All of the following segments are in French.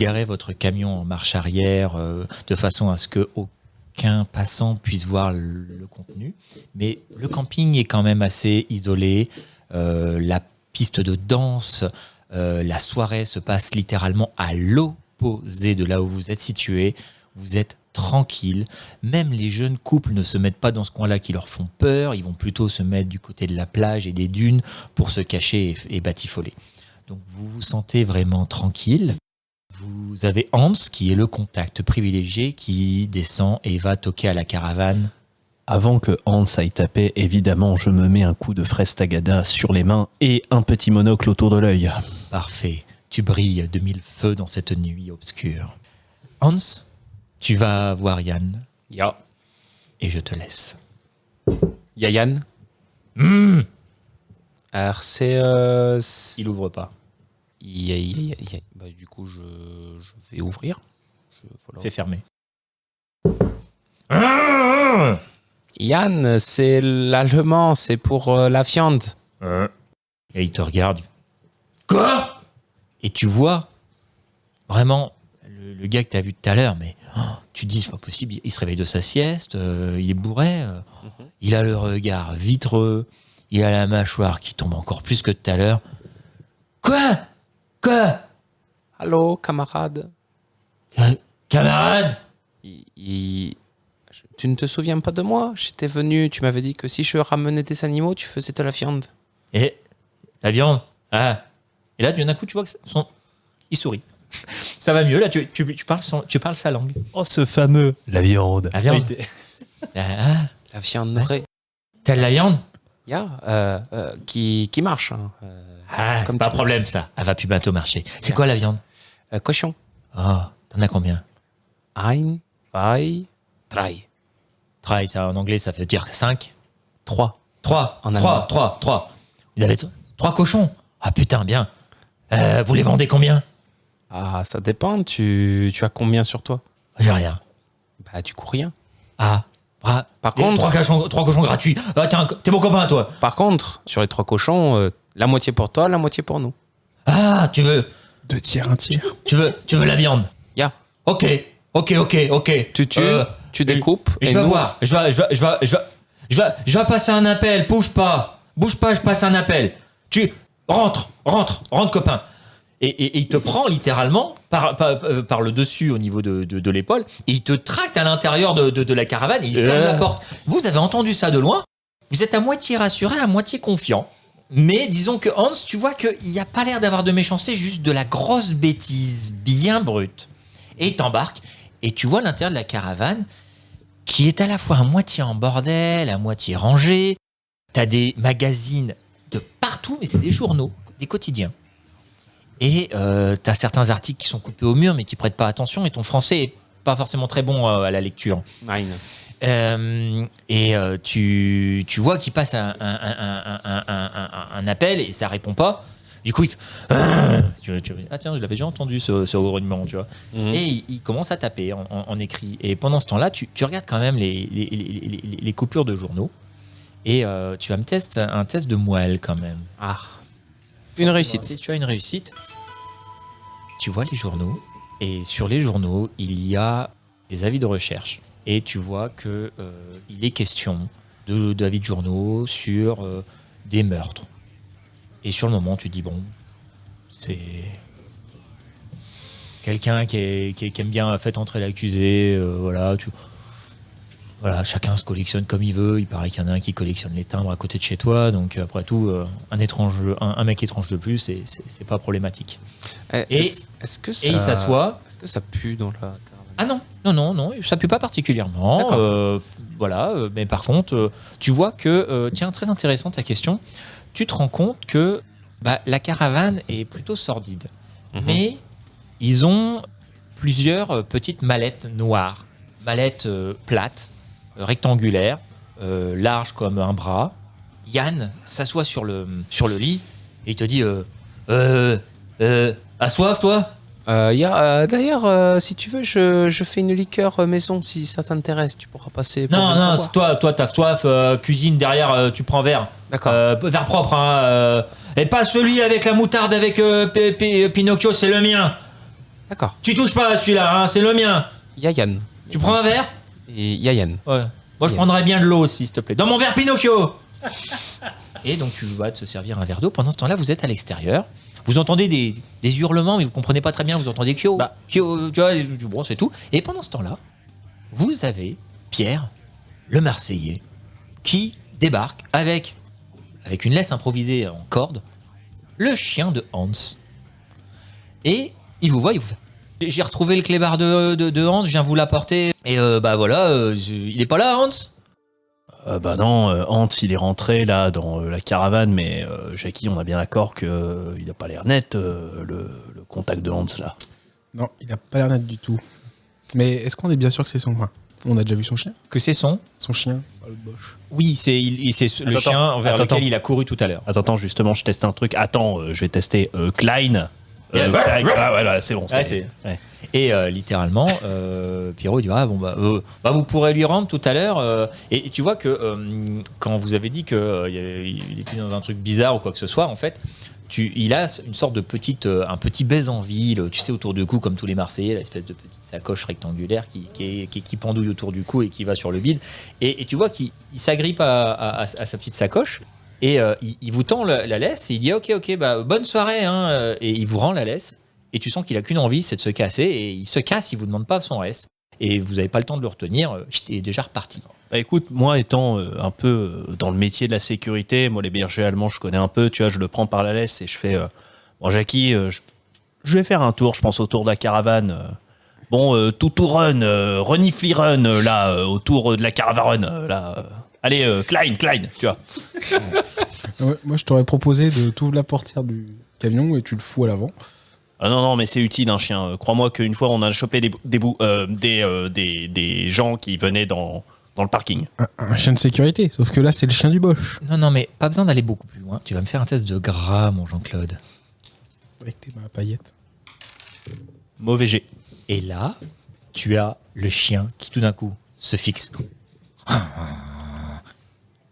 garez votre camion en marche arrière de façon à ce que aucun passant puisse voir le contenu. Mais le camping est quand même assez isolé. La piste de danse, la soirée se passe littéralement à l'opposé de là où vous êtes situé. Vous êtes tranquille. Même les jeunes couples ne se mettent pas dans ce coin-là qui leur font peur. Ils vont plutôt se mettre du côté de la plage et des dunes pour se cacher et batifoler. Donc vous vous sentez vraiment tranquille. Vous avez Hans qui est le contact privilégié qui descend et va toquer à la caravane. Avant que Hans aille taper, évidemment, je me mets un coup de fraise tagada sur les mains et un petit monocle autour de l'œil. Parfait. Tu brilles de mille feux dans cette nuit obscure. Hans, tu vas voir Yann. Ya. Et je te laisse. Ya Yann. Alors c'est... Il ouvre pas. Bah, du coup, je vais ouvrir. Voilà. C'est fermé. Yann, c'est l'allemand, c'est pour la viande. Et il te regarde. Quoi? Et tu vois vraiment le gars que tu as vu tout à l'heure, mais tu dis, c'est pas possible, il se réveille de sa sieste, il est bourré, il a le regard vitreux, il a la mâchoire qui tombe encore plus que tout à l'heure. Quoi? Allô, camarade. Camarade? Tu ne te souviens pas de moi? J'étais venu, tu m'avais dit que si je ramenais des animaux, tu faisais de la viande. Et la viande? Ah. Et là, d'un coup, tu vois que il sourit. Ça va mieux, là, tu parles sa langue. Oh, ce fameux la viande. La viande. La viande vraie. T'as de la viande? Qui marche. Hein. C'est comme pas un tu problème, ça. Elle va plus bientôt marcher. C'est quoi la viande? Cochon. Oh, t'en as combien? Ein, zwei, drei. Try, ça en anglais, ça veut dire 5. 3. 3. En allemand. 3. Vous avez 3 cochons? Ah putain, bien. Vous les vendez combien? Ah, ça dépend. Tu as combien sur toi? J'ai rien. Bah, du coup, rien. Ah. Par contre... 3 cochons gratuits. Tiens, t'es mon copain, toi. Par contre, sur les 3 cochons, la moitié pour toi, la moitié pour nous. Ah, tu veux... 2 tiers, 1 tiers. Tu veux la viande? Ya. Ok. Tu tues, tu découpes. Je vais voir. Je vais passer un appel. Bouge pas, je passe un appel. Tu rentre, copain. Et il te prend littéralement par le dessus au niveau de l'épaule et il te tracte à l'intérieur de la caravane et il ferme la porte. Vous avez entendu ça de loin. Vous êtes à moitié rassuré, à moitié confiant. Mais disons que Hans, tu vois qu'il n'y a pas l'air d'avoir de méchanceté, juste de la grosse bêtise bien brute. Et il t'embarque et tu vois l'intérieur de la caravane qui est à la fois à moitié en bordel, à moitié rangé. T'as des magazines de partout, mais c'est des journaux, des quotidiens. Et t'as certains articles qui sont coupés au mur, mais qui prêtent pas attention. Et ton français est pas forcément très bon à la lecture. Tu vois qu'il passe un appel et ça répond pas. Du coup, il fait ah tiens, je l'avais déjà entendu ce grognement, tu vois. Et il commence à taper en écrit. Et pendant ce temps-là, tu regardes quand même les coupures de journaux. Et tu vas me tester un test de moelle quand même. Ah. Une réussite. Si tu as une réussite, tu vois les journaux. Et sur les journaux, il y a des avis de recherche. Et tu vois que il est question d'avis de journaux sur des meurtres. Et sur le moment, tu dis, bon, c'est quelqu'un qui aime bien fait entrer l'accusé. Voilà, chacun se collectionne comme il veut. Il paraît qu'il y en a un qui collectionne les timbres à côté de chez toi. Donc, après tout, un mec étrange de plus, c'est pas problématique. Est-ce que ça... Et il s'assoit. Est-ce que ça pue dans la caravane? Ah non, ça pue pas particulièrement. Mais par contre, tu vois que, tiens, très intéressant ta question, tu te rends compte que la caravane est plutôt sordide. Mais ils ont plusieurs petites mallettes noires, mallettes plates, rectangulaires, larges comme un bras. Yann s'assoit sur le lit et il te dit à soif, toi? D'ailleurs, si tu veux, je fais une liqueur maison, si ça t'intéresse, tu pourras passer. Non, toi t'as soif, cuisine derrière, tu prends verre. D'accord. Verre propre, hein. Et pas celui avec la moutarde avec Pinocchio, c'est le mien. D'accord. Tu touches pas à celui-là, hein, c'est le mien. Yayan. Tu prends un verre? Et Yayan. Ouais. Moi, je prendrais bien de l'eau, s'il te plaît. Dans mon verre Pinocchio. Et donc, tu vas te servir un verre d'eau. Pendant ce temps-là, vous êtes à l'extérieur. Vous entendez des hurlements, mais vous comprenez pas très bien. Vous entendez Kyo, Kyo, tu vois, bon, c'est tout. Et pendant ce temps-là, vous avez Pierre, le Marseillais, qui débarque avec une laisse improvisée en corde, le chien de Hans. Et il vous voit, il vous fait: j'ai retrouvé le clébard de Hans, je viens vous l'apporter. Et il est pas là, Hans? Bah non, Hans il est rentré là dans la caravane, mais Jackie, on a bien d'accord que il a pas l'air net, le contact de Hans là. Non, il a pas l'air net du tout. Mais est-ce qu'on est bien sûr que c'est son coin? On a déjà vu son chien? Que c'est son chien, pas le Bosch. Oui, c'est le chien vers lequel il a couru tout à l'heure. Attends, justement, je teste un truc. Attends, je vais tester Klein. Klein. Ah, voilà, c'est bon. Ouais. Et littéralement, Pierrot il dit vous pourrez lui rendre tout à l'heure. Et tu vois que quand vous avez dit qu'il était dans un truc bizarre ou quoi que ce soit, en fait, il a une sorte de un petit baise en ville, tu sais, autour du cou, comme tous les Marseillais, l'espèce de petite sacoche rectangulaire qui pendouille autour du cou et qui va sur le bide. Et tu vois qu'il s'agrippe à sa petite sacoche. Et il vous tend la laisse et il dit ok, bonne soirée, hein, et il vous rend la laisse. Et tu sens qu'il a qu'une envie, c'est de se casser, et il se casse, il vous demande pas son reste. Et vous n'avez pas le temps de le retenir, il est déjà reparti. Bah écoute, moi étant un peu dans le métier de la sécurité, moi les bergers allemands je connais un peu, tu vois, je le prends par la laisse et je fais bon Jackie, je vais faire un tour, je pense autour de la caravane. Toutou run, renifly run, là, autour de la caravane, là. Allez, Klein, tu vois. Ouais, moi je t'aurais proposé de t'ouvrir la portière du camion et tu le fous à l'avant. Ah non, mais c'est utile un chien. Crois-moi qu'une fois on a chopé des gens qui venaient dans le parking. Un chien de sécurité, sauf que là c'est le chien du Bosch. Non, mais pas besoin d'aller beaucoup plus loin. Tu vas me faire un test de gras, mon Jean-Claude. Avec tes mains à paillettes. Mauvais jet. Et là, tu as le chien qui tout d'un coup se fixe.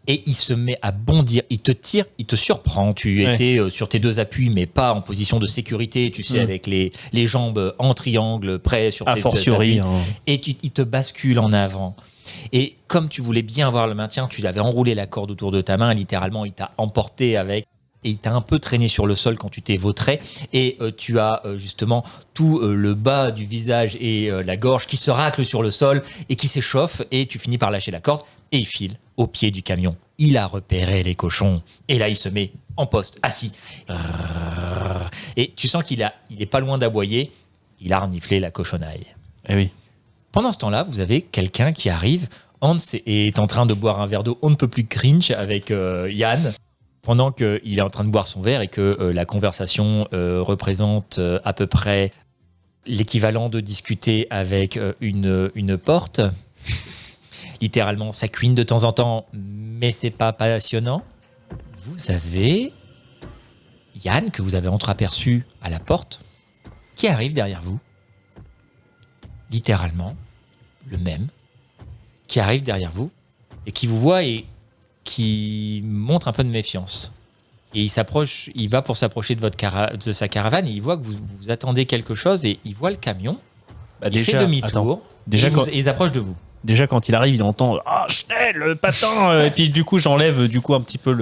Et il se met à bondir, il te tire, il te surprend. Tu étais sur tes deux appuis, mais pas en position de sécurité, tu sais, avec les jambes en triangle, près sur tes deux appuis. Et il te bascule en avant. Et comme tu voulais bien avoir le maintien, tu l'avais enroulé la corde autour de ta main, littéralement, il t'a emporté avec. Et il t'a un peu traîné sur le sol quand tu t'es vautré. Et tu as justement tout le bas du visage et la gorge qui se racle sur le sol et qui s'échauffe. Et tu finis par lâcher la corde et il file au pied du camion. Il a repéré les cochons. Et là, il se met en poste, assis. Et tu sens qu'il est pas loin d'aboyer. Il a reniflé la cochonaille. Eh oui. Pendant ce temps-là, vous avez quelqu'un qui arrive. Hans est en train de boire un verre d'eau on ne peut plus cringe avec Yann. Pendant qu'il est en train de boire son verre et que la conversation représente à peu près l'équivalent de discuter avec une porte. Littéralement, ça cuine de temps en temps, mais c'est pas passionnant. Vous avez Yann, que vous avez entreaperçu à la porte, qui arrive derrière vous. Littéralement, le même, qui arrive derrière vous et qui vous voit et qui montre un peu de méfiance. Et il va pour s'approcher de sa caravane et il voit que vous attendez quelque chose et il voit le camion. Il fait demi-tour et ils approchent de vous. Déjà, quand il arrive, il entend « Ah, Schnell, le patin !» Et puis, du coup, j'enlève un petit peu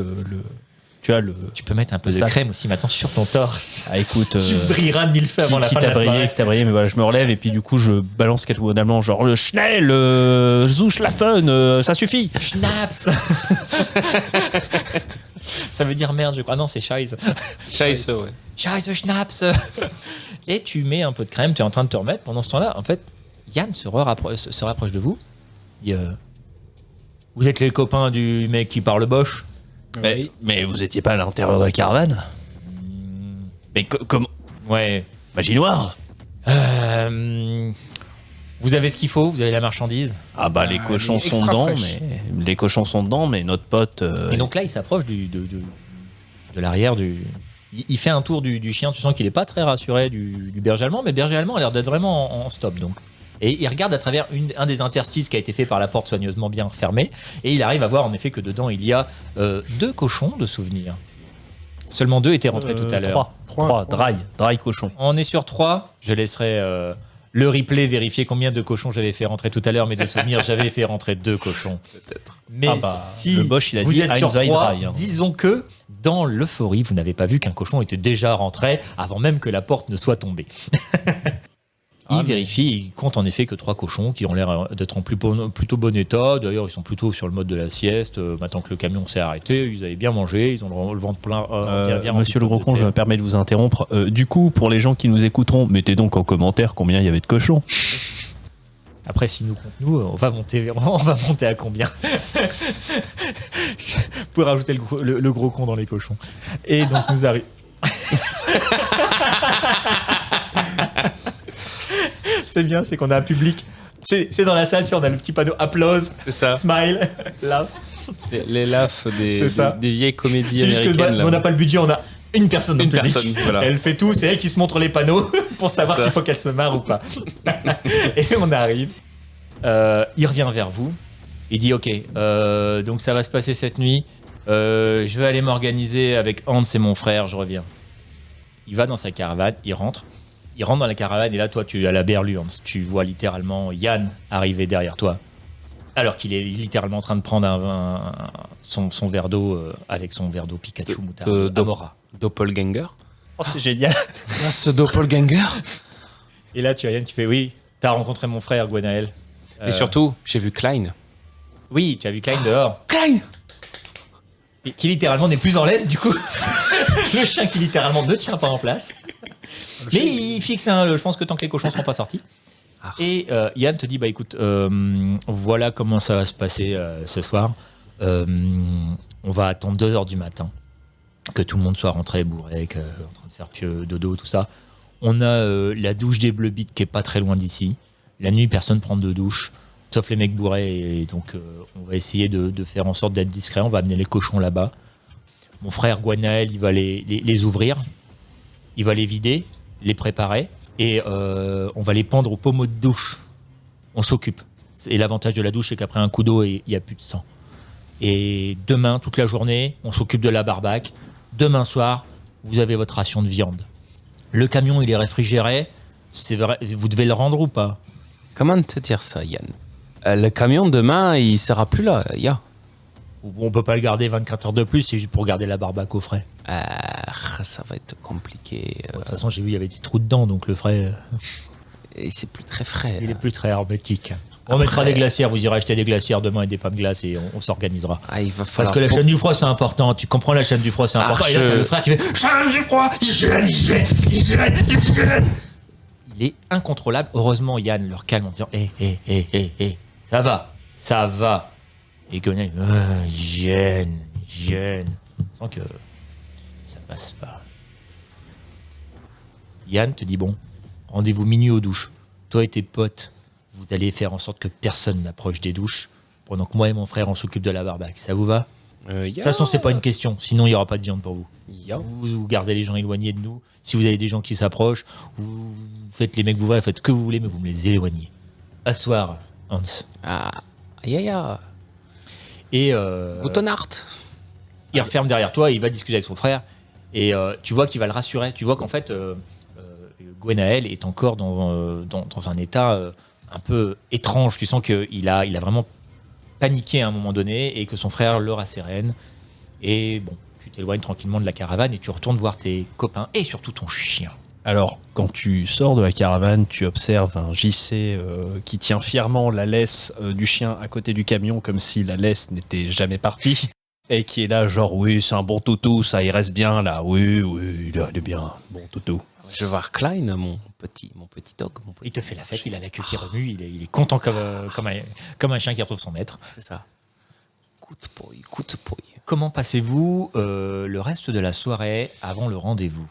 Tu peux mettre un peu de crème aussi maintenant sur ton torse. Ah, écoute... tu brilleras de mille feux avant la fin de la soirée. Qui t'a brillé, mais voilà, je me relève et puis, du coup, je balance quelques mots d'allemand, genre « Le Schnell, zu schlafen, ça suffit !» Schnaps. Ça veut dire merde, je crois. Ah non, c'est Scheiße. Scheiße, ouais. Scheiße, Schnaps. Et tu mets un peu de crème, tu es en train de te remettre. Pendant ce temps-là, en fait, Yann se rapproche de vous. Il dit vous êtes les copains du mec qui parle Bosch? Mais vous étiez pas à l'intérieur de la caravane? Mais comment? Ouais. Magie noire? Vous avez ce qu'il faut? Vous avez la marchandise? Ah bah les cochons sont dedans, mais notre pote... Et donc là, il s'approche de l'arrière du... Il fait un tour du chien, tu sens qu'il est pas très rassuré du berger allemand, mais le berger allemand a l'air d'être vraiment en stop, donc. Et il regarde à travers un des interstices qui a été fait par la porte soigneusement bien fermée, et il arrive à voir en effet que dedans il y a 2 cochons de souvenirs. Seulement 2 étaient rentrés tout à l'heure. 3, dry cochon. On est sur 3. Je laisserai le replay vérifier combien de cochons j'avais fait rentrer tout à l'heure, mais de souvenir, j'avais fait rentrer 2 cochons. Peut-être. Mais si le Bosch, il a vous dit êtes sur Heinz 3, dry, hein. disons que dans l'euphorie, vous n'avez pas vu qu'un cochon était déjà rentré avant même que la porte ne soit tombée. Il vérifie, il compte en effet que 3 cochons qui ont l'air d'être en plutôt bon état. D'ailleurs, ils sont plutôt sur le mode de la sieste. Maintenant que le camion s'est arrêté, ils avaient bien mangé, ils ont le ventre plein. Bien Monsieur le rempli gros de con, je terre. me permets de vous interrompre. Du coup, pour les gens qui nous écouteront, mettez donc en commentaire combien il y avait de cochons. Après, si nous compte nous, on va monter à combien? Vous pouvez rajouter le gros con dans les cochons. Et donc nous arrivons. C'est bien, c'est qu'on a un public. C'est dans la salle, tu sais, on a le petit panneau applause, C'est ça. smile, laugh. Les laffs C'est ça. des vieilles comédies C'est juste que américaines. là. on n'a pas le budget, on a une personne dans Une le public. personne, voilà. Elle fait tout, c'est elle qui se montre les panneaux pour savoir C'est ça. qu'il faut qu'elle se marre ou pas. Et on arrive. Il revient vers vous. Il dit ok, donc ça va se passer cette nuit. Je vais aller m'organiser avec Hans et mon frère, je reviens. Il va dans sa caravane, il rentre dans la caravane et là toi tu as la berlue, Hans. Tu vois littéralement Yann arriver derrière toi. Alors qu'il est littéralement en train de prendre son verre d'eau avec son verre d'eau Pikachu moutarde Amora. Doppelganger. Oh, c'est génial. Ah, ce doppelganger. Et là tu as Yann qui fait oui, t'as rencontré mon frère Gwenaël. Et surtout, j'ai vu Klein. Oui, tu as vu Klein dehors. Klein. Et qui littéralement n'est plus en laisse du coup. Le chien qui littéralement ne tient pas en place. Mais il fixe, je pense que tant que les cochons ne seront pas sortis. Et Yann te dit, bah écoute, voilà comment ça va se passer ce soir. On va attendre 2h du matin, que tout le monde soit rentré bourré, en train de faire pieux, dodo, tout ça. On a la douche des Bleu Beats qui est pas très loin d'ici. La nuit, personne prend de douche, sauf les mecs bourrés. Et donc, on va essayer de faire en sorte d'être discret. On va amener les cochons là-bas. Mon frère Gwenaël, il va les ouvrir. Il va les vider, les préparer. Et on va les pendre au pommeau de douche. On s'occupe. Et l'avantage de la douche, c'est qu'après un coup d'eau, il n'y a plus de sang. Et demain, toute la journée, on s'occupe de la barbaque. Demain soir, vous avez votre ration de viande. Le camion, il est réfrigéré. C'est vrai, vous devez le rendre ou pas? Comment te dire ça, Yann? Le camion demain, il sera plus là. Ya. On peut pas le garder 24 heures de plus, c'est juste pour garder la barbaque au frais. Ça va être compliqué. De toute façon, j'ai vu, il y avait des trous dedans, donc le frais, Et c'est plus très frais. il là. est plus très hermétique. On Après- mettra des glacières, vous irez acheter des glacières demain et des pommes de glace et on s'organisera. Ah, il va Parce falloir. que la chaîne du froid, c'est important. Tu comprends, la chaîne du froid, c'est important. Et là, je- t'as le frère qui fait chaîne du froid, hygiène. Il est incontrôlable. Heureusement, Yann leur calme en disant ça va. Et Gonel, hygiène. Sans que ça passe pas. Yann te dit bon, rendez-vous minuit aux douches. Toi et tes potes, vous allez faire en sorte que personne n'approche des douches pendant que moi et mon frère on s'occupe de la barbaque. Ça vous va? De toute façon, c'est pas une question. Sinon, il n'y aura pas de viande pour vous. Vous gardez les gens éloignés de nous. Si vous avez des gens qui s'approchent, vous faites les mecs vous voient, faites que vous voulez, mais vous me les éloignez. Asseoir, Hans. Ah, aïe. Et Guten Nacht. il referme derrière toi et il va discuter avec son frère. Et tu vois qu'il va le rassurer. Tu vois qu'en fait, Gwenaël est encore dans un état un peu étrange. Tu sens qu'il a vraiment paniqué à un moment donné et que son frère le rassérène. Et bon, tu t'éloignes tranquillement de la caravane et tu retournes voir tes copains et surtout ton chien. Alors, quand tu sors de la caravane, tu observes un JC qui tient fièrement la laisse du chien à côté du camion, comme si la laisse n'était jamais partie. Et qui est là, genre, oui, c'est un bon toutou, ça, il reste bien là. Oui, il est bien, bon toutou. Je vais voir Klein, mon petit dog. Il te fait la fête, il a la queue qui remue, il est content comme un chien qui retrouve son maître. C'est ça. Coup de poing. Comment passez-vous le reste de la soirée avant le rendez-vous?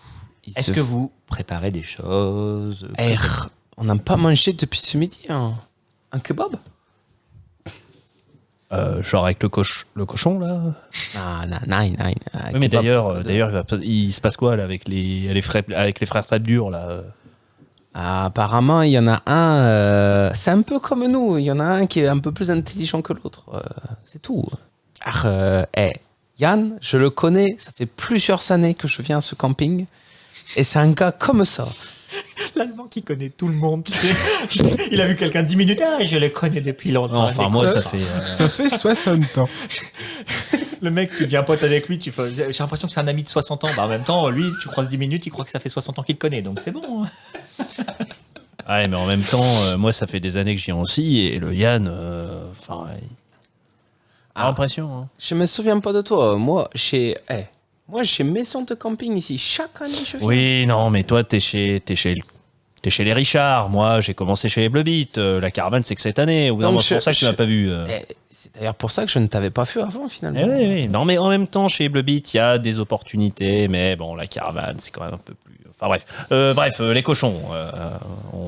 Est-ce que vous préparez des choses? On n'a pas mangé depuis ce midi un kebab? Genre avec le cochon là. Non. Oui, mais d'ailleurs, il se passe quoi là, avec les frères Table Dure là? Apparemment, il y en a un. C'est un peu comme nous. Il y en a un qui est un peu plus intelligent que l'autre. C'est tout. Yann, je le connais. Ça fait plusieurs années que je viens à ce camping. Et c'est un gars comme ça. L'Allemand qui connaît tout le monde, tu sais. Il a vu quelqu'un 10 minutes, je le connais depuis longtemps. Enfin, moi, ça- ça fait. Ça fait 60 ans. Le mec, tu deviens pote avec lui, j'ai l'impression que c'est un ami de 60 ans. Bah, en même temps, lui, tu croises 10 minutes, il croit que ça fait 60 ans qu'il te connaît, donc c'est bon. Hein. Ouais, mais en même temps, moi, ça fait des années que je viens aussi, et le Yann, enfin, j'ai l'impression. Hein. Je me souviens pas de toi. Moi, chez Maison de Camping ici, chaque année, je viens. Oui, non, mais toi, t'es chez les Richards. Moi, j'ai commencé chez les Bleu Beat. La caravane, c'est que cette année. Au bout d'un Donc, moment, c'est pour ça que tu m'as pas vu. C'est d'ailleurs pour ça que je ne t'avais pas vu avant, finalement. Oui, oui. Non, mais en même temps, chez Bleu Beat, il y a des opportunités, mais bon, la caravane, c'est quand même un peu plus. Enfin bref, les cochons.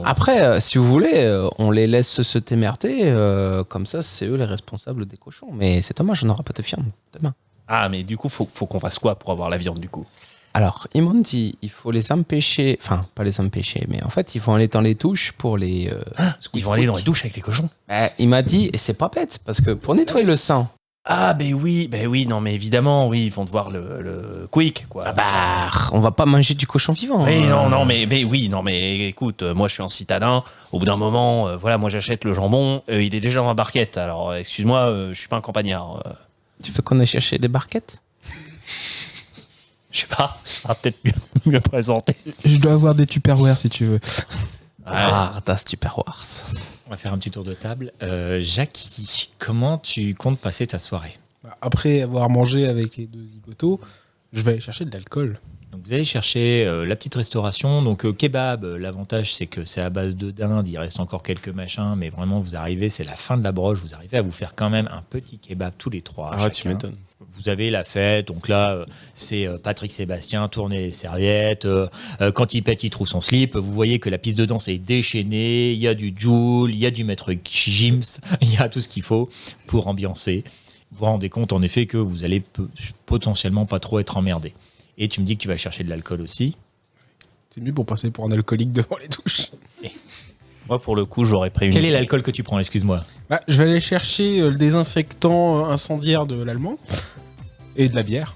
Après, si vous voulez, on les laisse se témerter. Comme ça, c'est eux les responsables des cochons. Mais c'est dommage, on n'aura pas de viande demain. Ah, mais du coup, faut qu'on fasse quoi pour avoir la viande, du coup? Alors, ils m'ont dit, il faut les empêcher. Enfin, pas les empêcher, mais en fait, ils vont aller dans les douches pour les. Ils vont aller dans les douches avec les cochons. Il m'a dit, et c'est pas bête, parce que pour nettoyer le sang, Ah, ben oui, non, mais évidemment, oui, ils vont devoir le quick, quoi. on va pas manger du cochon vivant. Oui, hein. non, mais écoute, moi je suis un citadin. Au bout d'un moment, voilà, moi j'achète le jambon, il est déjà dans la barquette. Alors, excuse-moi, je suis pas un campagnard. Tu veux qu'on aille chercher des barquettes? Je sais pas, ça sera peut-être mieux présenté. Je dois avoir des Tupperware si tu veux. Das Tupperware. On va faire un petit tour de table. Jackie, comment tu comptes passer ta soirée? Après avoir mangé avec les deux zigotos, je vais aller chercher de l'alcool. Donc vous allez chercher la petite restauration. Donc kebab, l'avantage c'est que c'est à base de dinde, il reste encore quelques machins, mais vraiment vous arrivez, c'est la fin de la broche, vous arrivez à vous faire quand même un petit kebab tous les trois. Ah, tu chacun. m'étonnes. Vous avez la fête, donc là c'est Patrick Sébastien, tourner les serviettes, quand il pète il trouve son slip, vous voyez que la piste de danse est déchaînée, il y a du Joule, il y a du maître Gims, il y a tout ce qu'il faut pour ambiancer. Vous vous rendez compte en effet que vous allez potentiellement pas trop être emmerdé. Et tu me dis que tu vas chercher de l'alcool aussi. C'est mieux pour passer pour un alcoolique devant les douches. Moi, pour le coup, j'aurais pris une. Quel est l'alcool que tu prends, excuse-moi? Bah, je vais aller chercher le désinfectant incendiaire de l'allemand et de la bière.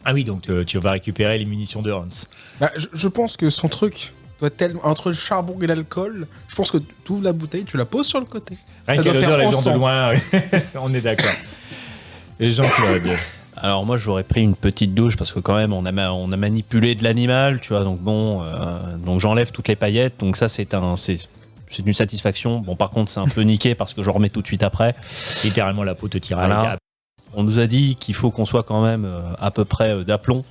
Ah oui, donc tu vas récupérer les munitions de Hans. Bah, je pense que son truc doit tellement entre le charbon et l'alcool, je pense que tu ouvres la bouteille, tu la poses sur le côté. Rien Ça qu'à doit l'odeur, faire les gens de encens. loin, on est d'accord. Et Jean-Claude. Alors moi, j'aurais pris une petite douche parce que quand même, on a manipulé de l'animal, tu vois. Donc bon, donc j'enlève toutes les paillettes. Donc ça, c'est une satisfaction. Bon, par contre, c'est un peu niqué parce que je remets tout de suite après. Littéralement, la peau te tiraille. Voilà. On nous a dit qu'il faut qu'on soit quand même à peu près d'aplomb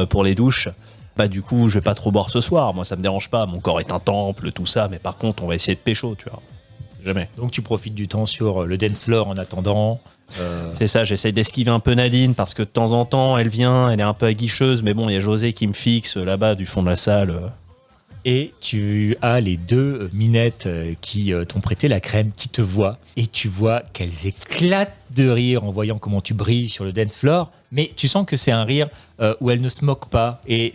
pour les douches. Bah du coup, je vais pas trop boire ce soir. Moi, ça me dérange pas. Mon corps est un temple, tout ça. Mais par contre, on va essayer de pécho, tu vois. Jamais. Donc tu profites du temps sur le dance floor en attendant. C'est ça, j'essaye d'esquiver un peu Nadine parce que de temps en temps, elle vient, elle est un peu aguicheuse. Mais bon, il y a José qui me fixe là-bas du fond de la salle. Et tu as les deux minettes qui t'ont prêté la crème, qui te voient. Et tu vois qu'elles éclatent de rire en voyant comment tu brilles sur le dance floor. Mais tu sens que c'est un rire où elles ne se moquent pas. Et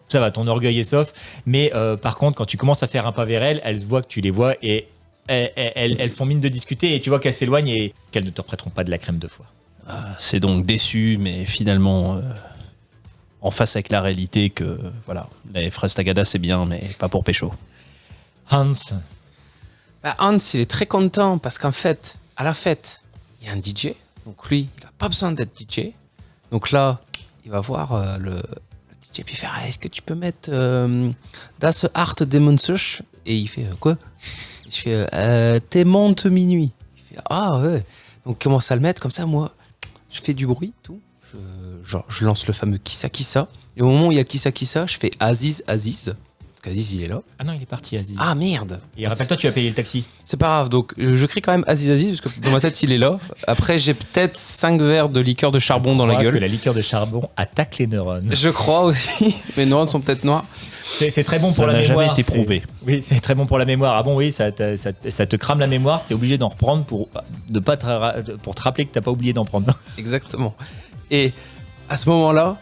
ça va, ton orgueil est sauf. Mais par contre, quand tu commences à faire un pas vers elles, elles voient que tu les vois et elles font mine de discuter. Et tu vois qu'elles s'éloignent et qu'elles ne te prêteront pas de la crème deux fois. C'est donc déçu, mais finalement en face avec la réalité que voilà, les fraises tagada c'est bien, mais pas pour pécho. Hans, Bah, Hans, il est très content parce qu'en fait, à la fête, il y a un DJ. Donc lui, il n'a pas besoin d'être DJ. Donc là, il va voir le DJ puis faire est-ce que tu peux mettre Das Art Demonsuch? Et il fait quoi? Je fais T'es monte minuit. Il fait ah ouais. Donc il commence à le mettre comme ça, moi, je fais du bruit, tout. Je lance le fameux Kissa Kissa. Et au moment où il y a le Kissa Kissa, je fais Aziz Aziz. Parce qu'Aziz, il est là. ah non, il est parti, Aziz. Ah merde! Et rappelle-toi, tu as payé le taxi. C'est pas grave, donc je crie quand même Aziz Aziz parce que dans ma tête il est là. Après j'ai peut-être 5 verres de liqueur de charbon dans la Que gueule. la liqueur de charbon attaque les neurones. Je crois aussi, mes neurones sont peut-être noirs. C'est très bon pour Ça la n'a mémoire. jamais été c'est- prouvé. Oui, c'est très bon pour la mémoire. Ah bon, oui, ça te crame la mémoire. T'es obligé d'en reprendre pour te rappeler que t'as pas oublié d'en prendre. Exactement. Et à ce moment-là,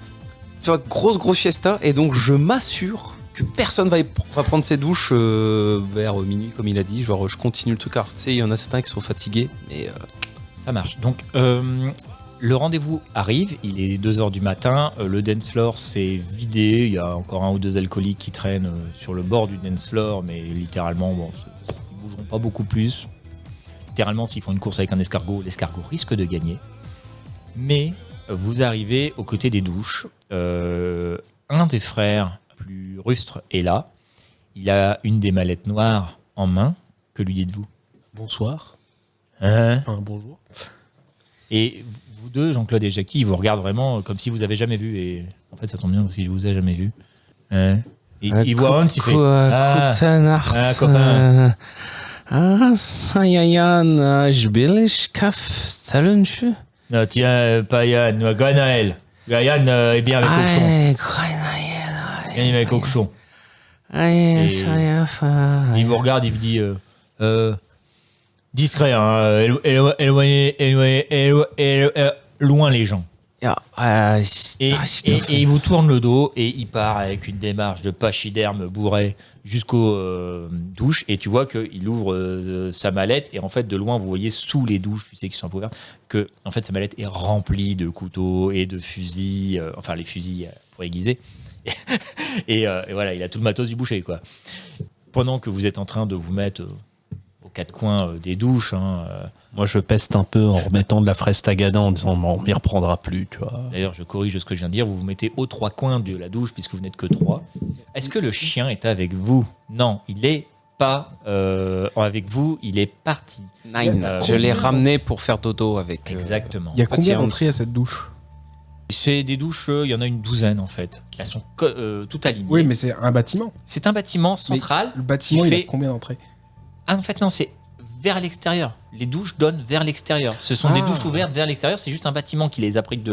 tu vois, grosse fiesta, et donc je m'assure que personne va prendre ses douches vers minuit comme il a dit. Genre je continue le truc. Alors tu sais, il y en a certains qui sont fatigués, mais Ça marche. Donc, Le rendez-vous arrive, il est 2h du matin, le dance floor s'est vidé, il y a encore 1 ou 2 alcooliques qui traînent sur le bord du dance floor, mais littéralement, bon, ils bougeront pas beaucoup plus. Littéralement, s'ils font une course avec un escargot, l'escargot risque de gagner. Mais vous arrivez aux côtés des douches. Un des frères plus rustres est là. Il a une des mallettes noires en main. Que lui dites-vous ? Bonsoir. Hein ? Enfin, bonjour. Et vous deux, Jean-Claude et Jackie, ils vous regardent vraiment comme si vous avez jamais vu. Et en fait, ça tombe bien parce que je vous ai jamais vu. Hein ? Et il voit Hans, il fait copain. Sayan, je billish kaf, talunchu. Non, tiens, pas Yann, Ganaël. Yann est bien avec Cochon. Yann est avec Cochon. Il vous regarde, il vous dit discret, hein, éloignez loin les gens. Et il vous tourne le dos et il part avec une démarche de pachyderme bourré jusqu'aux douches. Et tu vois qu'il ouvre sa mallette et en fait de loin vous voyez sous les douches, tu sais qui sont un peu ouvertes, que en fait sa mallette est remplie de couteaux et de fusils, enfin les fusils pour aiguiser. Et voilà, il a tout le matos du boucher, quoi. Pendant que vous êtes en train de vous mettre aux quatre coins des douches, Moi, je peste un peu en remettant de la fraise tagada en disant on m'y reprendra plus, tu vois. D'ailleurs, je corrige ce que je viens de dire. Vous vous mettez aux 3 coins de la douche puisque vous n'êtes que 3. Est-ce que le chien est avec vous ? Non, il n'est pas avec vous. Il est parti. Je l'ai ramené pour faire dodo avec. Exactement. Il y a combien Patience. d'entrées à cette douche? C'est des douches, il y en a une douzaine en fait. Elles sont toutes alignées. Oui, mais c'est un bâtiment. C'est un bâtiment central. Le bâtiment, qui il fait- a combien d'entrées? Ah, en fait, non, c'est vers l'extérieur. Les douches donnent vers l'extérieur. Ce sont des douches ouvertes vers l'extérieur. C'est juste un bâtiment qui les abrite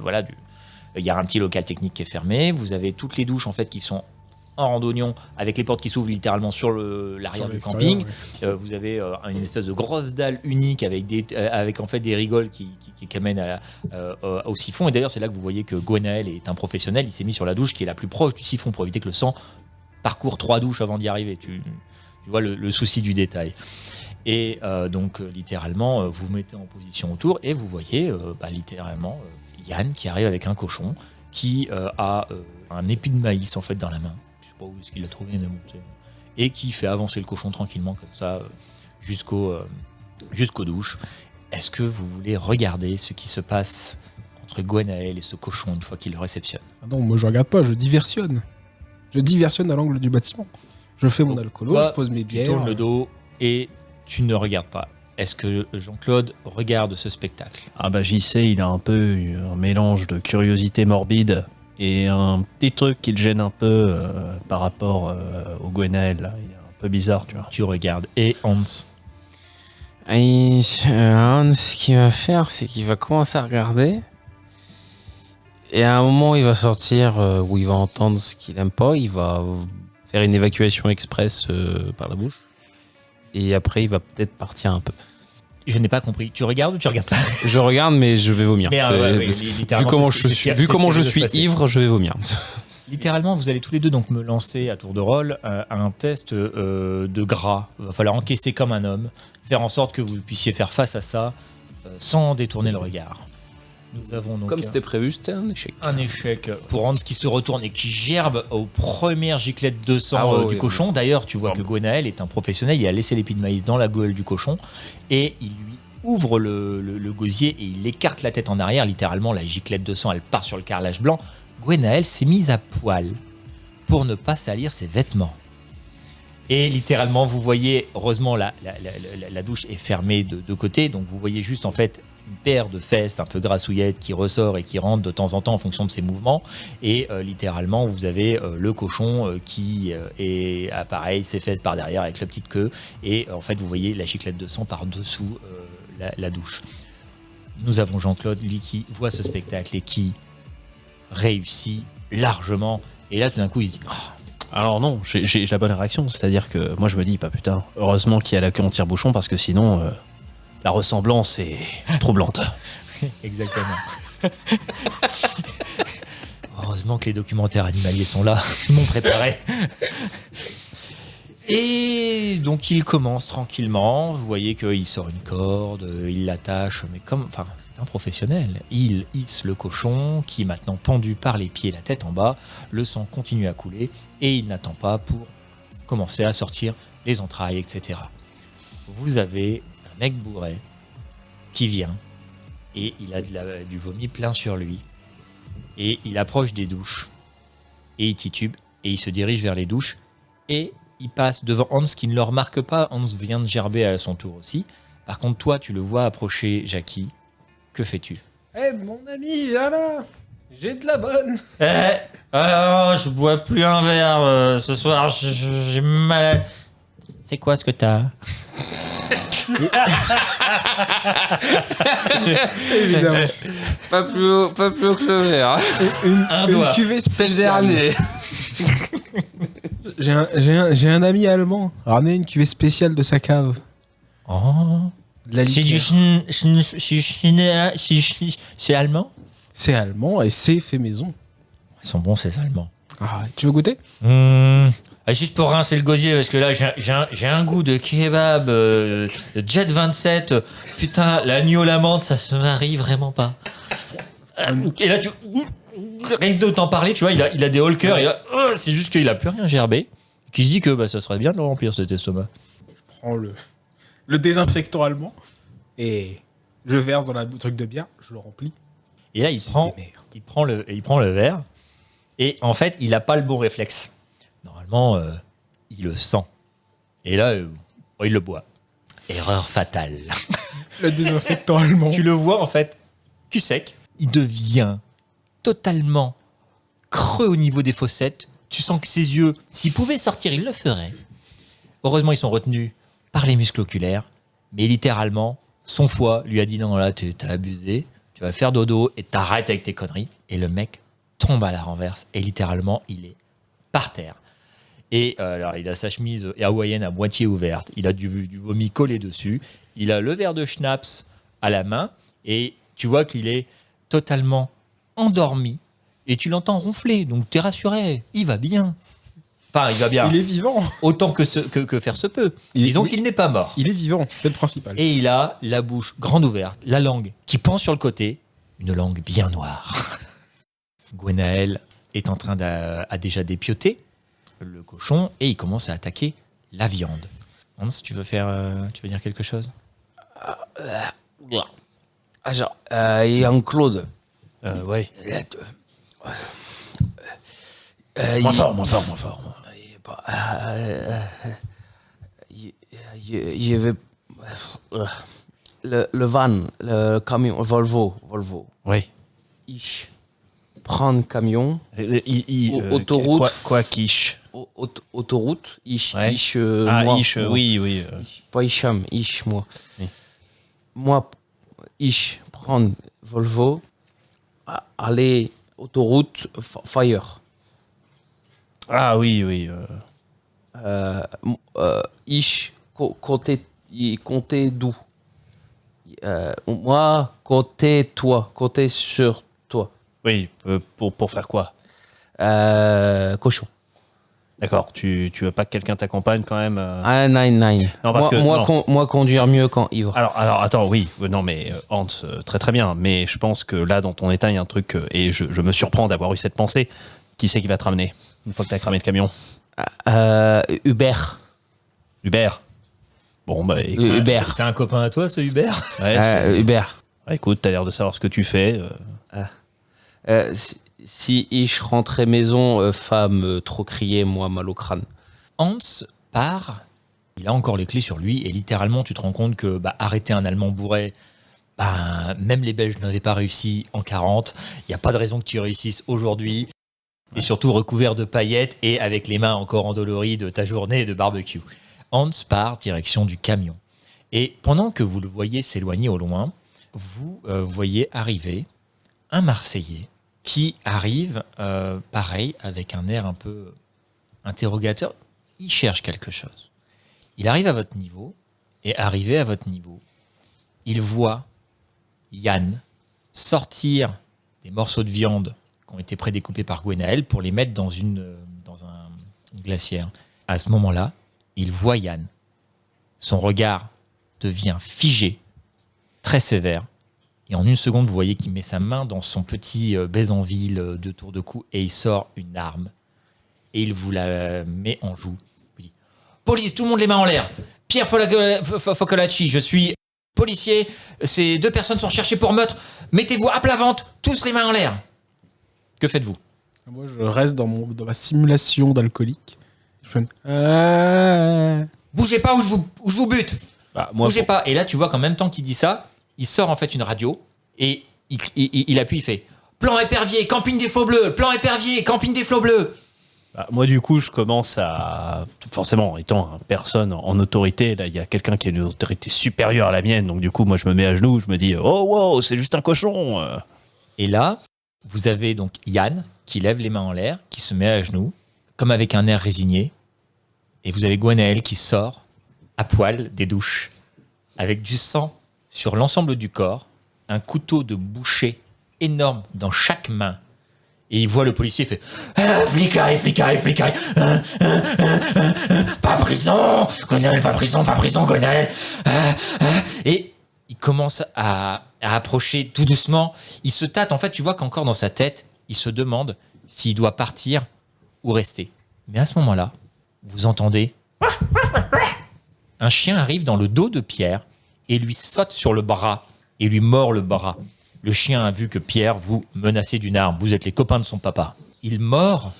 voilà. Il y a un petit local technique qui est fermé. Vous avez toutes les douches en fait qui sont en randonnion avec les portes qui s'ouvrent littéralement sur l'arrière du camping. Vous avez une espèce de grosse dalle unique avec en fait des rigoles qui amènent au siphon. Et d'ailleurs, c'est là que vous voyez que Gwenaël est un professionnel. Il s'est mis sur la douche qui est la plus proche du siphon pour éviter que le sang parcourt 3 douches avant d'y arriver. Tu vois le souci du détail. Et donc, littéralement, vous vous mettez en position autour et vous voyez littéralement Yann qui arrive avec un cochon qui a un épi de maïs en fait dans la main. Je sais pas où est-ce qu'il l'a trouvé, mais bon, et qui fait avancer le cochon tranquillement comme ça jusqu'aux douches. Est-ce que vous voulez regarder ce qui se passe entre Gwenaël et ce cochon une fois qu'il le réceptionne ? Ah non, moi je regarde pas, je diversionne. Je diversionne à l'angle du bâtiment. Je fais mon alcoolo, je pose mes Tu bières. tournes le dos et tu ne regardes pas. Est-ce que Jean-Claude regarde ce spectacle ? Ah bah JC, il a un peu un mélange de curiosité morbide et un petit truc qui le gêne un peu par rapport au Gwenaël. Là. Il est un peu bizarre, tu vois. Tu regardes. Et Hans ? Et Hans, ce qu'il va faire, c'est qu'il va commencer à regarder. Et à un moment, il va sortir où il va entendre ce qu'il aime pas. Il va faire une évacuation express par la bouche. Et après, il va peut-être partir un peu. Je n'ai pas compris. Tu regardes ou tu regardes pas ? Je regarde, mais je vais vomir. Mais, Vu comment je suis ivre, je vais vomir. Littéralement, vous allez tous les deux donc me lancer à tour de rôle à un test de gras. Il va falloir encaisser comme un homme, faire en sorte que vous puissiez faire face à ça sans détourner le regard. Nous avons donc Comme c'était prévu, c'était un échec. un échec pour Hans qui se retourne et qui gerbe aux premières giclettes de sang du cochon. D'ailleurs, tu vois que Gwenaël est un professionnel. Il a laissé l'épi de maïs dans la gueule du cochon et il lui ouvre le gosier et il écarte la tête en arrière. Littéralement, la giclette de sang, elle part sur le carrelage blanc. Gwenaël s'est mise à poil pour ne pas salir ses vêtements. Et littéralement, vous voyez, heureusement, la douche est fermée de deux côtés. Donc, vous voyez juste, en fait, une paire de fesses un peu grassouillettes qui ressort et qui rentre de temps en temps en fonction de ses mouvements. Et littéralement, vous avez le cochon qui est pareil, ses fesses par derrière avec la petite queue. Et en fait, vous voyez la giclette de sang par-dessous la douche. Nous avons Jean-Claude, lui, qui voit ce spectacle et qui réussit largement. Et là, tout d'un coup, il se dit... Alors non, j'ai la bonne réaction. C'est-à-dire que moi, je me dis, bah putain, heureusement qu'il y a la queue en tire-bouchon parce que sinon... la ressemblance est troublante. Exactement. Heureusement que les documentaires animaliers sont là. Ils m'ont préparé. Et Et donc il commence tranquillement, vous voyez qu'il sort une corde, il l'attache, mais enfin c'est un professionnel. Il hisse le cochon qui est maintenant pendu par les pieds, la tête en bas, le sang continue à couler et il n'attend pas pour commencer à sortir les entrailles, etc. Vous avez un mec bourré qui vient et il a du vomi plein sur lui et il approche des douches et il titube et il se dirige vers les douches et il passe devant Hans qui ne le remarque pas. Hans vient de gerber à son tour aussi. Par contre, toi, tu le vois approcher Jackie. Que fais-tu? Eh, mon ami, viens là. J'ai de la bonne. Je bois plus un verre ce soir. J'ai mal. C'est quoi ce que t'as? Évidemment. Pas plus haut que le verre. Un Une doigt. cuvée C'est le spéciale. dernier. J'ai un ami allemand. Ramené une cuvée spéciale de sa cave. Oh. De la C'est liqueur. c'est allemand? C'est allemand et c'est fait maison. Ils sont bons, ces Allemands. Ah, tu veux goûter? Juste pour rincer le gosier, parce que là, j'ai un goût de kebab, de Jet 27. Putain, l'agneau, la menthe, ça se marie vraiment pas. Et là, rien que de t'en parler, tu vois, il a des holkers. Et là, c'est juste qu'il a plus rien gerbé. Qui se dit que ça serait bien de le remplir, cet estomac. Prends le désinfectant allemand et je verse dans la truc de bière, je le remplis. Et là, il prend le verre. Et en fait, il n'a pas le bon réflexe. Normalement, il le sent. Et là, il le boit. Erreur fatale. Le désinfectant allemand. Tu le vois, en fait, cul sec. Il devient totalement creux au niveau des fossettes. Tu sens que ses yeux, s'il pouvait sortir, il le ferait. Heureusement, ils sont retenus par les muscles oculaires. Mais littéralement, son foie lui a dit non, là, t'as abusé. Tu vas faire dodo et t'arrêtes avec tes conneries. Et le mec tombe à la renverse. Et littéralement, il est par terre. Et alors, il a sa chemise hawaïenne à moitié ouverte. Il a du vomi collé dessus. Il a le verre de schnapps à la main. Et tu vois qu'il est totalement endormi. Et tu l'entends ronfler. Donc, t'es rassuré. Il va bien. Enfin, il va bien. Il est vivant. Autant que faire se peut. Disons qu'il n'est pas mort. Il est vivant, c'est le principal. Et il a la bouche grande ouverte, la langue qui pend sur le côté. Une langue bien noire. Gwenaël est en train a déjà dépioté le cochon et il commence à attaquer la viande. Hans, tu veux dire quelque chose? Jean-Claude. Ouais. Moins fort. Je vais. Le van, le camion, Volvo. Oui. Ich prends camion, autoroute. Quoi quiche. Autoroute. Ich. Ouais. Ich. Ah, moi, ish, moi. oui. Pas Hicham, Ich, moi. Oui. Moi, Ich prends Volvo, aller autoroute, Fire. Ah oui. Ich, côté d'où? Moi, côté toi, côté sur toi. Oui, pour faire quoi? Cochon. D'accord, tu veux pas que quelqu'un t'accompagne quand même Ah, nine. Non, parce que- non. Moi, conduire mieux quand ivre. Alors attends, oui, non mais Hans, très bien, mais je pense que là dans ton état il y a un truc, et je me surprends d'avoir eu cette pensée. Qui c'est qui va te ramener une fois que t'as cramé le camion? Hubert. Hubert. Bon bah écoute, Hubert. C'est un copain à toi, ce Hubert? ouais, Hubert. écoute, t'as l'air de savoir ce que tu fais. Si ich rentrais maison, femme trop criée, moi mal au crâne. Hans part. Il a encore les clés sur lui et littéralement, tu te rends compte que arrêter un Allemand bourré, même les Belges n'avaient pas réussi en 40. Il n'y a pas de raison que tu réussisses aujourd'hui. Et surtout recouvert de paillettes et avec les mains encore endolories de ta journée de barbecue. Hans part direction du camion. Et pendant que vous le voyez s'éloigner au loin, vous voyez arriver un Marseillais qui arrive, pareil, avec un air un peu interrogateur. Il cherche quelque chose. Il arrive à votre niveau, et arrivé à votre niveau, il voit Yann sortir des morceaux de viande qui ont été prédécoupés par Gwenaël pour les mettre dans une glacière. À ce moment-là, il voit Yann Son regard devient figé, très sévère. Et en une seconde, vous voyez qu'il met sa main dans son petit Bézanville de tour de cou et il sort une arme. Et il vous la met en joue. Il dit, police, tout le monde les mains en l'air. Pierre Focolacci, je suis policier. Ces 2 personnes sont recherchées pour meurtre. Mettez-vous à plat ventre, tous les mains en l'air. Que faites-vous? Moi, je reste dans ma simulation d'alcoolique. Je fais Bougez pas ou je vous bute. Bah, moi, Bougez pas. Et là, tu vois qu'en même temps qu'il dit ça, il sort en fait une radio et il appuie, il fait plan épervier, camping des flots bleus, plan épervier, camping des flots bleus. Bah, moi, du coup, je commence à... Forcément, étant une personne en autorité, là, il y a quelqu'un qui a une autorité supérieure à la mienne. Donc, du coup, moi, je me mets à genoux, je me dis « Oh, wow, c'est juste un cochon !» Et là, vous avez donc Yann qui lève les mains en l'air, qui se met à genoux, comme avec un air résigné. Et vous avez Gwenaël qui sort à poil des douches, avec du sang sur l'ensemble du corps, un couteau de boucher énorme dans chaque main. Et il voit le policier, il fait flicaille, pas prison, Gwenaël, pas prison, Gwenaël. Et il commence à approcher tout doucement. Il se tâte, en fait, tu vois qu'encore dans sa tête, il se demande s'il doit partir ou rester. Mais à ce moment-là, vous entendez un chien arrive dans le dos de Pierre et lui saute sur le bras et lui mord le bras. Le chien a vu que Pierre vous menacez d'une arme. Vous êtes les copains de son papa. Il mord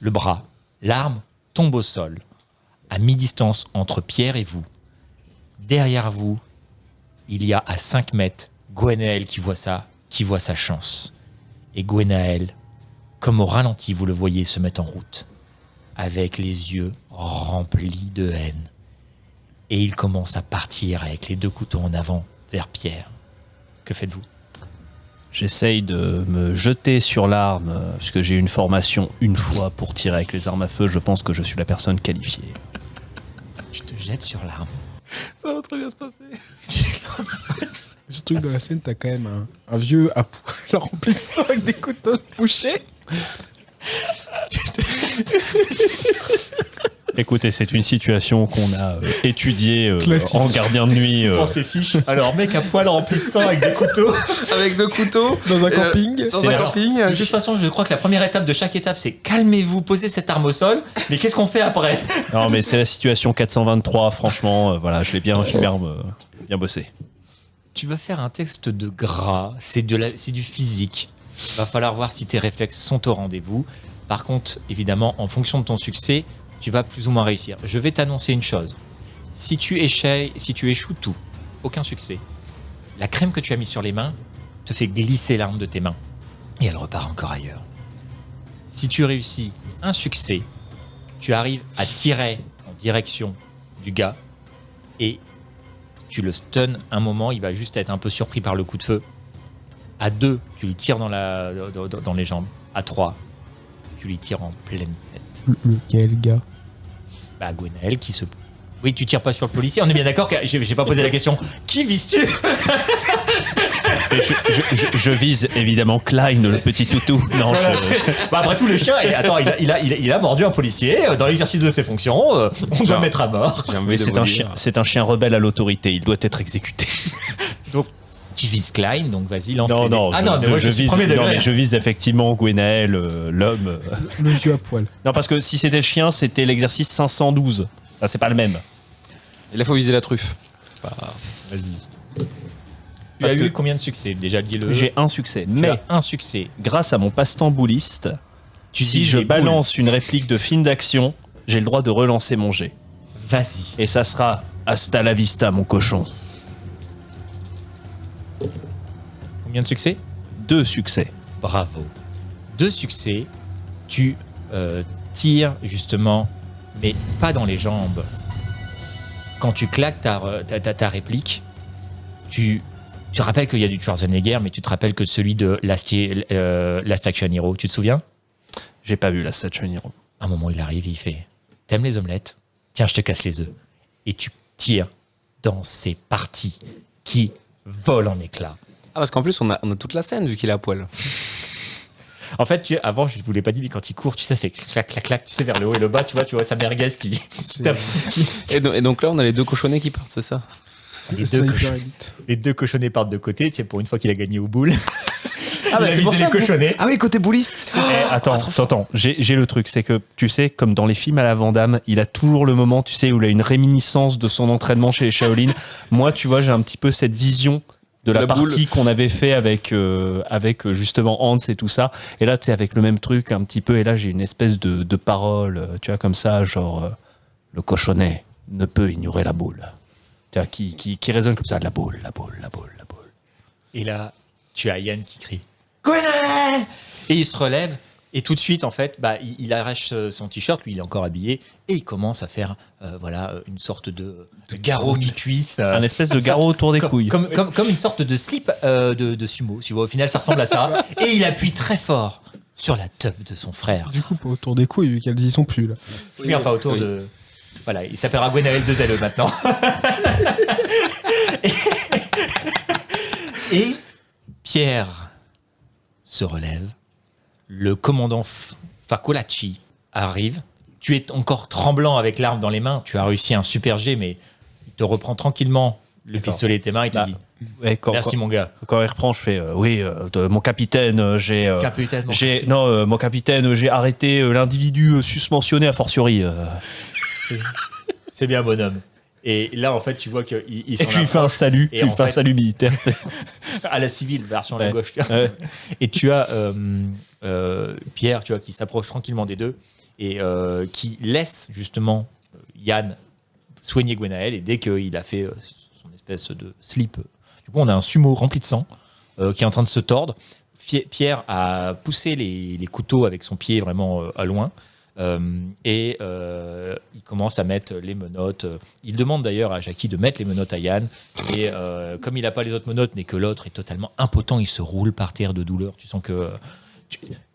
le bras. L'arme tombe au sol, à mi-distance entre Pierre et vous. Derrière vous, il y a à 5 mètres Gwenaël qui voit ça, qui voit sa chance. Et Gwenaël, comme au ralenti, vous le voyez se mettre en route, avec les yeux remplis de haine. Et il commence à partir avec les 2 couteaux en avant vers Pierre. Que faites-vous? J'essaye de me jeter sur l'arme, puisque j'ai eu une formation une fois pour tirer avec les armes à feu. Je pense que je suis la personne qualifiée. Tu te jettes sur l'arme. Ça va très bien se passer. Ce truc dans la scène, t'as quand même un vieux à poil rempli de sang avec des couteaux bouchés. Écoutez, c'est une situation qu'on a étudiée Classique. en gardien de nuit. Ses fiches. Alors, mec à poil rempli de sang avec des couteaux. Avec 2 couteaux. Dans un camping. Dans C'est un la- camping. De toute façon, je crois que la première étape de chaque étape, c'est calmez-vous, posez cette arme au sol. Mais qu'est-ce qu'on fait après? Non, mais c'est la situation 423, franchement. Voilà, je l'ai bien bossé. Tu vas faire un texte de gras, c'est du physique. Il va falloir voir si tes réflexes sont au rendez-vous. Par contre, évidemment, en fonction de ton succès, tu vas plus ou moins réussir. Je vais t'annoncer une chose. Si tu échoues tout, aucun succès, la crème que tu as mise sur les mains te fait glisser l'arme de tes mains et elle repart encore ailleurs. Si tu réussis un succès, tu arrives à tirer en direction du gars et tu le stun un moment, il va juste être un peu surpris par le coup de feu. À 2, tu lui tires dans les jambes. À 3, tu lui tires en pleine tête. Lequel gars? Bah, Gwenaël qui se... Oui, tu tires pas sur le policier, on est bien d'accord que j'ai pas posé la question. Qui vises-tu? Et je vise évidemment Klein, le petit toutou. Non, Bah, après tout, le chien, attends, il a mordu un policier dans l'exercice de ses fonctions. On doit le mettre à mort. J'ai envie mais de c'est vous un dire. chien, c'est un chien rebelle à l'autorité. Il doit être exécuté. Donc, tu vises Klein, donc vas-y, lance Non, les dés. non, Ah non, mais moi, je suis vise, premier non, degré. mais je vise effectivement Gwenaël, l'homme. Le vieux à poil. Non, parce que si c'était le chien, c'était l'exercice 512. Enfin, c'est pas le même. Et là, faut viser la truffe. Vas-y. Tu Parce as que eu combien de succès? Déjà, dis-le. J'ai un succès. Tu Mais as un succès. grâce à mon passe-temps bouliste, Tu si vises je les balance une réplique de film d'action, j'ai le droit de relancer mon jet. boules. Vas-y. Et ça sera hasta la vista, mon cochon. Combien de succès? 2 succès. Bravo. 2 succès. Tu tires justement, mais pas dans les jambes. Quand tu claques ta réplique, tu te rappelles qu'il y a du Schwarzenegger, mais tu te rappelles que celui de Last Action Hero. Tu te souviens? J'ai pas vu la statue Niro. À un moment, il arrive, il fait t'aimes les omelettes? Tiens, je te casse les œufs. Et tu tires dans ces parties qui volent en éclats. Ah, parce qu'en plus, on a toute la scène vu qu'il est à poil. En fait, avant, je ne vous l'ai pas dit, mais quand il court, tu sais, ça fait clac, clac, clac, tu sais, vers le haut et le bas, tu vois sa merguez qui C'est- tape. Et donc là, on a les deux cochonnets qui partent, c'est ça? c'est Les deux Sniper cochons. Elite. Les 2 cochonnets partent de côté, tu sais, pour une fois qu'il a gagné au boule. Ah, il a visé les cochonnets. Ah oui, côté bouliste. Attends, j'ai le truc, c'est que tu sais, comme dans les films à la Van Damme, il a toujours le moment, tu sais, où il a une réminiscence de son entraînement chez les Shaolin. Moi, tu vois, j'ai un petit peu cette vision de la La boule. partie qu'on avait fait avec justement Hans et tout ça. Et là, tu sais, avec le même truc un petit peu, et là, j'ai une espèce de parole, tu vois, comme ça, genre, le cochonnet ne peut ignorer la boule. Tu vois, qui résonne comme ça, la boule, la boule, la boule, la boule. Et là, tu as Yann qui crie Gwenaël Et il se relève, et tout de suite, en fait, il arrache son t-shirt, lui, il est encore habillé, et il commence à faire une sorte de garrot mi-cuisse. Un espèce de garrot autour des couilles. Comme une sorte de slip de sumo. Tu vois, au final, ça ressemble à ça. Et il appuie très fort sur la teub de son frère. Du coup, pas autour des couilles, vu qu'elles y sont plus, là. Oui, enfin, autour de. Voilà, il s'appellera Gwenaël 2LE maintenant. Et Pierre se relève. Le commandant Facolacci arrive. Tu es encore tremblant avec l'arme dans les mains. Tu as réussi un super jet, mais il te reprend tranquillement le D'accord. pistolet de tes mains et te Bah, dit Ouais, merci, mon gars. Quand il reprend, je fais mon capitaine, Capitaine, mon mon capitaine, j'ai arrêté l'individu susmentionné a fortiori. C'est bien, bonhomme. Et là, en fait, tu vois qu'il Et je lui fais un salut, Et je lui en fais un fait- salut militaire. à la civile, version à la Ouais. gauche. Ouais. Et tu as Pierre, tu vois, qui s'approche tranquillement des deux et qui laisse justement Yann soigner Gwenaël. Et dès qu'il a fait son espèce de slip, du coup, on a un sumo rempli de sang qui est en train de se tordre. Pierre a poussé les couteaux avec son pied vraiment à loin. Il commence à mettre les menottes. Il demande d'ailleurs à Jackie de mettre les menottes à Yann. Et comme il n'a pas les autres menottes, mais que l'autre est totalement impotent, il se roule par terre de douleur. Tu sens que,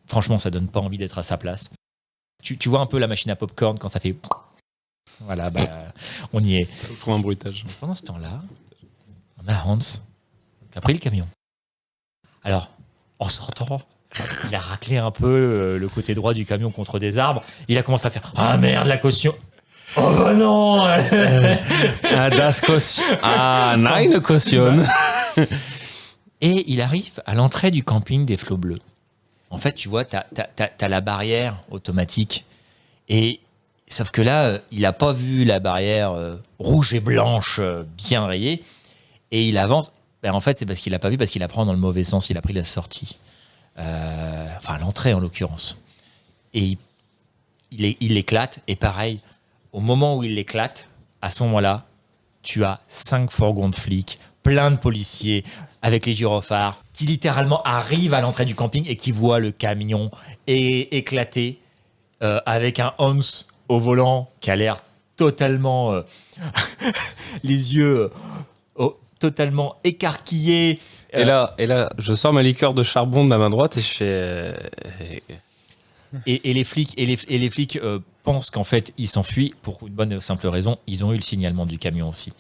franchement, ça donne pas envie d'être à sa place. Tu vois un peu la machine à popcorn quand ça fait. Voilà, on y est. Je trouve un bruitage. Pendant ce temps-là, on a Hans qui a pris le camion. Alors, en sortant, il a raclé un peu le côté droit du camion contre des arbres. Il a commencé à faire ah merde, la caution. Oh bah non. Ah, das Caution. Ah, nein, Caution. Et il arrive à l'entrée du camping des Flots Bleus. En fait, tu vois, t'as la barrière automatique. Et sauf que là, il n'a pas vu la barrière rouge et blanche bien rayée. Et il avance. Ben, en fait, c'est parce qu'il n'a pas vu, parce qu'il la prend dans le mauvais sens. Il a pris la sortie. Enfin, l'entrée en l'occurrence. Et il l'éclate. Et pareil, au moment où il l'éclate, à ce moment-là, tu as 5 fourgons de flics, plein de policiers, avec les gyrophares, qui littéralement arrivent à l'entrée du camping et qui voient le camion éclater avec un Hans au volant qui a l'air totalement... les yeux totalement écarquillés. Et là, je sors ma liqueur de charbon de ma main droite et je fais. Et les flics pensent qu'en fait, ils s'enfuient pour une bonne et simple raison. Ils ont eu le signalement du camion aussi.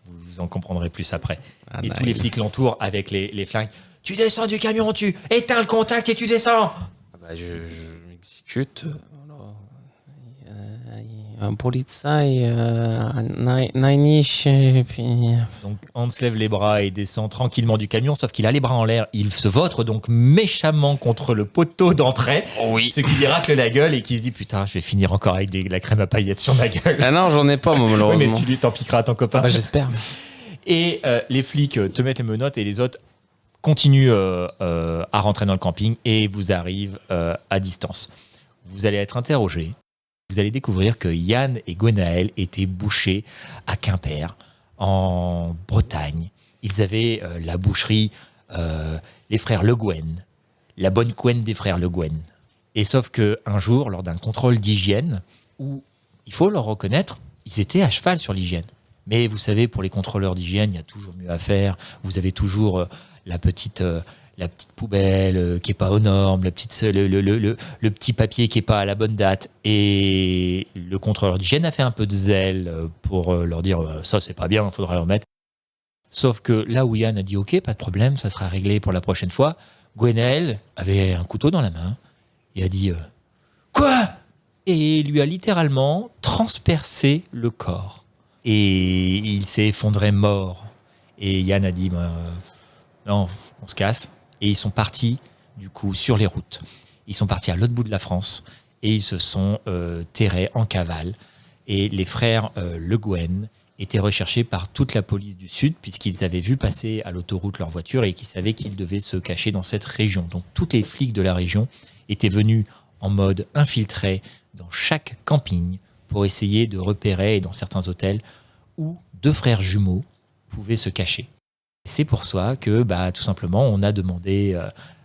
Vous en comprendrez plus après. Ah, et nice. tous les flics l'entourent avec les flingues. Tu descends du camion, tu éteins le contact et tu descends. Je m'exécute. Un Polizei, Neinisch, et puis. Donc Hans lève les bras et descend tranquillement du camion, sauf qu'il a les bras en l'air. Il se vautre donc méchamment contre le poteau d'entrée, ce qui lui racle la gueule et qui se dit putain, je vais finir encore avec la crème à paillettes sur ma gueule. Ah non, j'en ai pas, moi, Ouais, malheureusement. mais tu lui t'en piqueras à ton copain. Bah, j'espère. Et les flics te mettent les menottes et les autres continuent à rentrer dans le camping et vous arrivent à distance. Vous allez être interrogés. Vous allez découvrir que Yann et Gwenaël étaient bouchers à Quimper, en Bretagne. Ils avaient la boucherie les frères Le Gouen, la bonne Gwen des frères Le Gouen. Et sauf qu'un jour, lors d'un contrôle d'hygiène, où, il faut leur reconnaître, ils étaient à cheval sur l'hygiène. Mais vous savez, pour les contrôleurs d'hygiène, il y a toujours mieux à faire. Vous avez toujours la petite poubelle qui est pas aux normes, le petit papier qui est pas à la bonne date. Et le contrôleur d'hygiène a fait un peu de zèle pour leur dire ça c'est pas bien, il faudra le remettre. Sauf que là où Yann a dit ok, pas de problème, ça sera réglé pour la prochaine fois, Gwenaël avait un couteau dans la main Il a dit quoi? Et il lui a littéralement transpercé le corps. Et il s'est effondré mort. Et Yann a dit non, on se casse. Et ils sont partis, du coup, sur les routes. Ils sont partis à l'autre bout de la France et ils se sont terrés en cavale. Et les frères Le Gouen étaient recherchés par toute la police du Sud puisqu'ils avaient vu passer à l'autoroute leur voiture et qu'ils savaient qu'ils devaient se cacher dans cette région. Donc tous les flics de la région étaient venus en mode infiltré dans chaque camping pour essayer de repérer, dans certains hôtels, où 2 frères jumeaux pouvaient se cacher. C'est pour ça que, tout simplement, on a demandé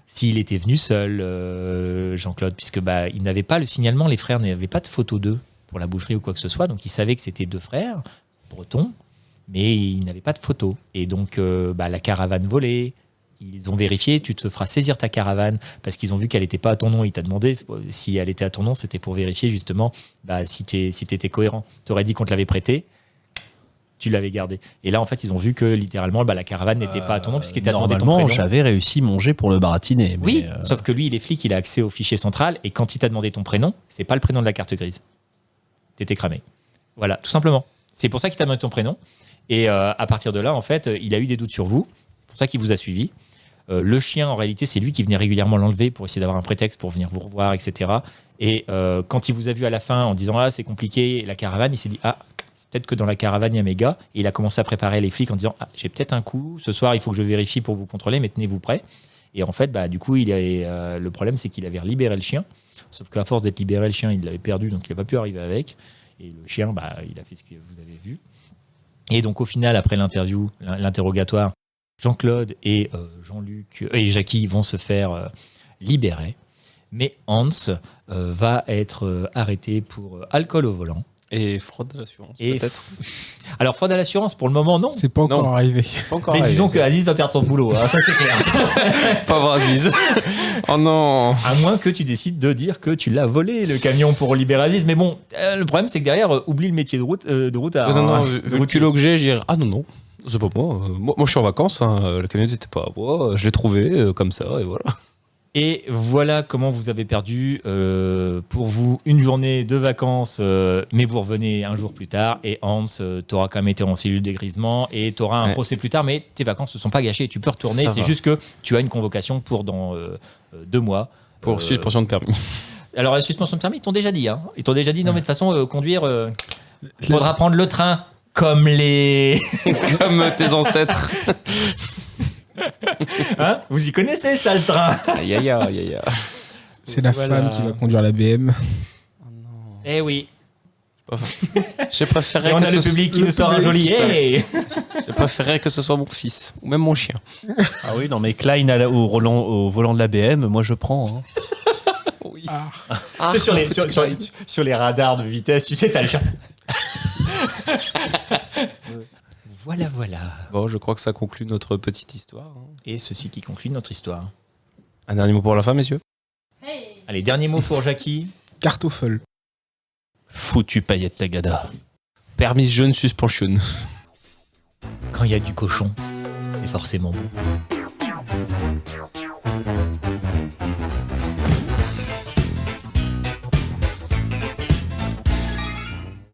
s'il était venu seul, Jean-Claude, puisque il n'avait pas le signalement, les frères n'avaient pas de photo d'eux pour la boucherie ou quoi que ce soit, donc ils savaient que c'était 2 frères bretons, mais ils n'avaient pas de photo. Et donc, la caravane volée, ils ont vérifié, tu te feras saisir ta caravane parce qu'ils ont vu qu'elle n'était pas à ton nom. Ils t'ont demandé si elle était à ton nom, c'était pour vérifier justement si tu étais cohérent. Tu aurais dit qu'on te l'avait prêté, tu l'avais gardé. Et là, en fait, ils ont vu que littéralement, la caravane n'était pas à ton nom puisqu'il t'a demandé ton prénom. Normalement, j'avais réussi mon jet pour le baratiner. Oui, sauf que lui, il est flic, il a accès au fichier central et quand il t'a demandé ton prénom, c'est pas le prénom de la carte grise. T'étais cramé. Voilà, tout simplement. C'est pour ça qu'il t'a demandé ton prénom. Et à partir de là, en fait, il a eu des doutes sur vous. C'est pour ça qu'il vous a suivi. Le chien, en réalité, c'est lui qui venait régulièrement l'enlever pour essayer d'avoir un prétexte pour venir vous revoir, etc. Et quand il vous a vu à la fin en disant « Ah, c'est compliqué », la caravane, il s'est dit « Ah, c'est peut-être que dans la caravane, il y a mes gars ». Et il a commencé à préparer les flics en disant « Ah, j'ai peut-être un coup. Ce soir, il faut que je vérifie pour vous contrôler, mais tenez-vous prêts ». Et en fait, du coup, le problème, c'est qu'il avait libéré le chien. Sauf qu'à force d'être libéré, le chien, il l'avait perdu, donc il n'a pas pu arriver avec. Et le chien, il a fait ce que vous avez vu. Et donc, au final, après l'interrogatoire, Jean-Claude et Jean-Luc et Jackie vont se faire libérer. Mais Hans va être arrêté pour alcool au volant. Et fraude à l'assurance, Et peut-être. Alors, fraude à l'assurance, pour le moment, non. C'est pas encore Non. arrivé. Pas encore Mais arrivé, disons c'est- que Aziz va perdre son boulot, hein, ça c'est clair. Pauvre Aziz. Oh non. À moins que tu décides de dire que tu l'as volé, le camion, pour libérer Aziz. Mais bon, le problème, c'est que derrière, oublie le métier de route à non, vu le routier. culot que j'ai, j'irai. Ah non, c'est pas moi. Moi, je suis en vacances. Hein. La camionnette n'était pas à moi. Je l'ai trouvé comme ça et voilà. Et voilà comment vous avez perdu pour vous une journée de vacances, mais vous revenez un jour plus tard. Et Hans, t'auras quand même été en cellule de dégrisement et t'auras un Ouais. procès plus tard, mais tes vacances ne sont pas gâchées. Tu peux retourner. Ça C'est va. juste que tu as une convocation pour dans 2 mois. Pour suspension de permis. Alors, la suspension de permis, ils t'ont déjà dit. Hein. Ils t'ont déjà dit, non, mais de toute façon, conduire, il faudra prendre le train. Comme les. Comme tes ancêtres. Hein, vous y connaissez ça, le train. Aïe, aïe, aïe, aïe. C'est la Voilà. femme qui va conduire la BM. Eh oui. J'ai préféré Et on que a le ce- public qui nous sort un joli. Hey. J'ai préféré que ce soit mon fils. Ou même mon chien. Ah oui, non, mais Klein au volant de la BM, moi je prends. Hein. Oui. Ah. C'est sur les radars de vitesse, tu sais, t'as le chat. Voilà. Bon, je crois que ça conclut notre petite histoire. hein. Et ceci qui conclut notre histoire. Un dernier mot pour la fin, messieurs. Allez, dernier mot pour Jackie. Cartoffel. Foutu paillette Tagada. Permis jeune suspension. Quand il y a du cochon, c'est forcément bon.